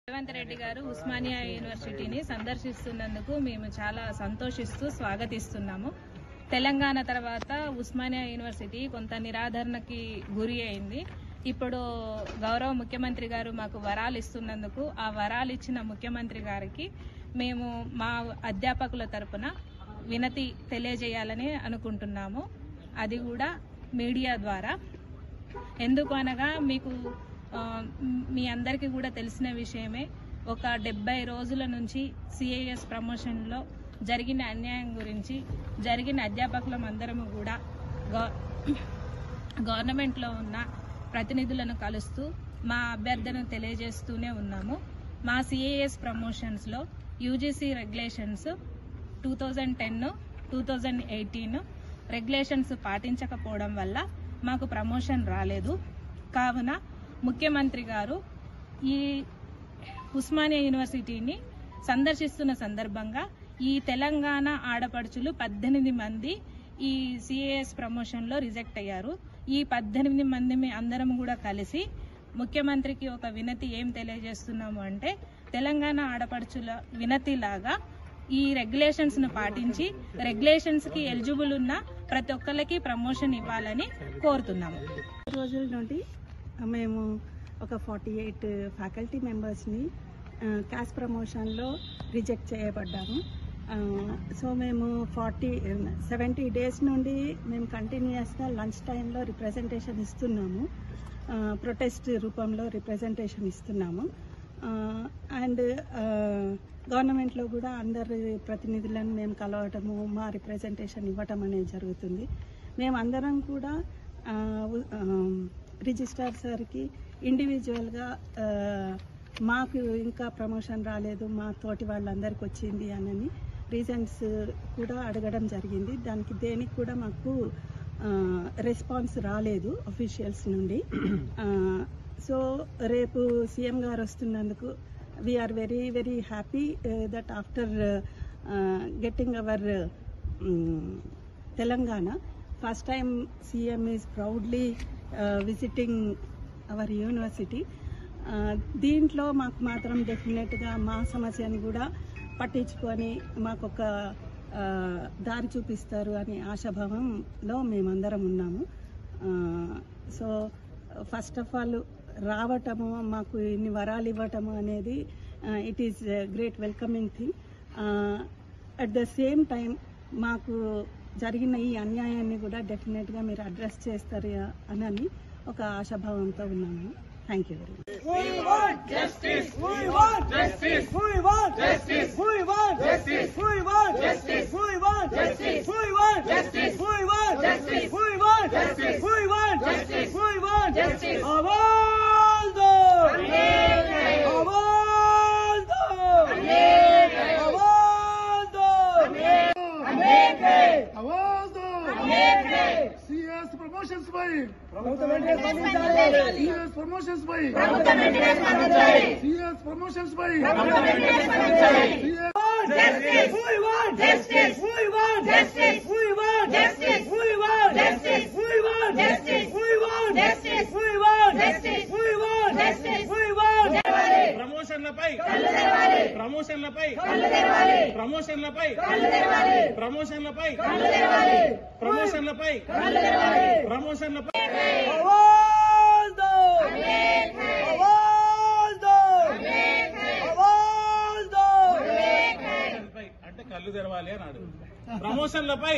రేవంత్ రెడ్డి గారు ఉస్మానియా యూనివర్సిటీని సందర్శిస్తున్నందుకు మేము చాలా సంతోషిస్తూ స్వాగతిస్తున్నాము. తెలంగాణ తర్వాత ఉస్మానియా యూనివర్సిటీ కొంత నిరాదరణకి గురి అయింది. ఇప్పుడు గౌరవ ముఖ్యమంత్రి గారు మాకు వరాలు ఇస్తున్నందుకు ఆ వరాలు ఇచ్చిన ముఖ్యమంత్రి గారికి మేము మా అధ్యాపకుల తరపున వినతి తెలియజేయాలని అనుకుంటున్నాము. అది కూడా మీడియా ద్వారా. ఎందుకు అనగా మీకు మీ అందరికీ కూడా తెలిసిన విషయమే, ఒక 70 రోజుల నుంచి సిఐఎస్ ప్రమోషన్లో జరిగిన అన్యాయం గురించి జరిగిన అధ్యాపకులం అందరము కూడా గవర్నమెంట్లో ఉన్న ప్రతినిధులను కలుస్తూ మా అభ్యర్థనను తెలియజేస్తూనే ఉన్నాము. మా సిఐఎస్ ప్రమోషన్స్లో యూజీసీ రెగ్యులేషన్స్ 2010, 2018 రెగ్యులేషన్స్ పాటించకపోవడం వల్ల మాకు ప్రమోషన్ రాలేదు. కావున ముఖ్యమంత్రి గారు ఈ ఉస్మానియా యూనివర్సిటీని సందర్శిస్తున్న సందర్భంగా ఈ తెలంగాణ ఆడపడుచులు 18 మంది ఈ సిఏఎస్ ప్రమోషన్లో రిజెక్ట్ అయ్యారు. ఈ 18 మంది అందరం కూడా కలిసి ముఖ్యమంత్రికి ఒక వినతి ఏం తెలియజేస్తున్నాము అంటే, తెలంగాణ ఆడపడుచుల వినతిలాగా ఈ రెగ్యులేషన్స్ను పాటించి రెగ్యులేషన్స్కి ఎలిజిబుల్ ఉన్న ప్రతి ఒక్కరికి ప్రమోషన్ ఇవ్వాలని కోరుతున్నాము. రోజుల నుండి మేము ఒక 48 ఫ్యాకల్టీ మెంబర్స్ని క్యాస్ట్ ప్రమోషన్లో రిజెక్ట్ చేయబడ్డాము. సో మేము 70 డేస్ నుండి మేము కంటిన్యూస్గా లంచ్ టైంలో రిప్రజెంటేషన్ ఇస్తున్నాము, ప్రొటెస్ట్ రూపంలో రిప్రజెంటేషన్ ఇస్తున్నాము. అండ్ గవర్నమెంట్లో కూడా అందరి ప్రతినిధులను మేము కలవటము, మా రిప్రజెంటేషన్ ఇవ్వటం అనేది జరుగుతుంది. మేమందరం కూడా రిజిస్ట్రార్ సార్కి ఇండివిజువల్గా మాకు ఇంకా ప్రమోషన్ రాలేదు, మా తోటి వాళ్ళందరికీ వచ్చింది అని రీజన్స్ కూడా అడగడం జరిగింది. దానికి దేనికి కూడా మాకు రెస్పాన్స్ రాలేదు అఫీషియల్స్ నుండి. సో రేపు సీఎం గారు వస్తున్నందుకు we are very very happy that after getting our Telangana, first time CM is proudly visiting our university. దీంట్లో మాకు మాత్రం డెఫినెట్గా మా సమస్యని కూడా పట్టించుకొని మాకు ఒక దారి చూపిస్తారు అని ఆశాభావంలో మేమందరం ఉన్నాము. సో ఫస్ట్ ఆఫ్ ఆల్ రావటము, మాకు ఇన్ని వరాలు ఇవ్వటము అనేది it is great welcoming thing. At the same time మాకు జరిగిన ఈ అన్యాయాన్ని కూడా డెఫినెట్గా మీరు అడ్రస్ చేస్తారు అని ఒక ఆశాభావంతో ఉన్నాము. Thank you very much. We want justice. We want justice. We want justice. We want justice. We want justice. We want justice. We want justice. We want justice. We want justice. We want justice. We want justice. Avaldo. Avaldo. Avaldo. Avaldo. CS promotions by CS promotions by CS promotions by justice. We want justice. We want justice. We want justice. We want justice. We want justice. We want justice. We want justice. We want justice. We want ప్రమోషన్లపై ప్రమోషన్లపై ప్రమోషన్లపై ప్రమోషన్లపై ప్రమోషన్లపై ప్రమోషన్లపై Avaldo. Avaldo. Avaldo. అంటే కళ్ళు తెరవాలి అన్నాడు. ప్రమోషన్లపై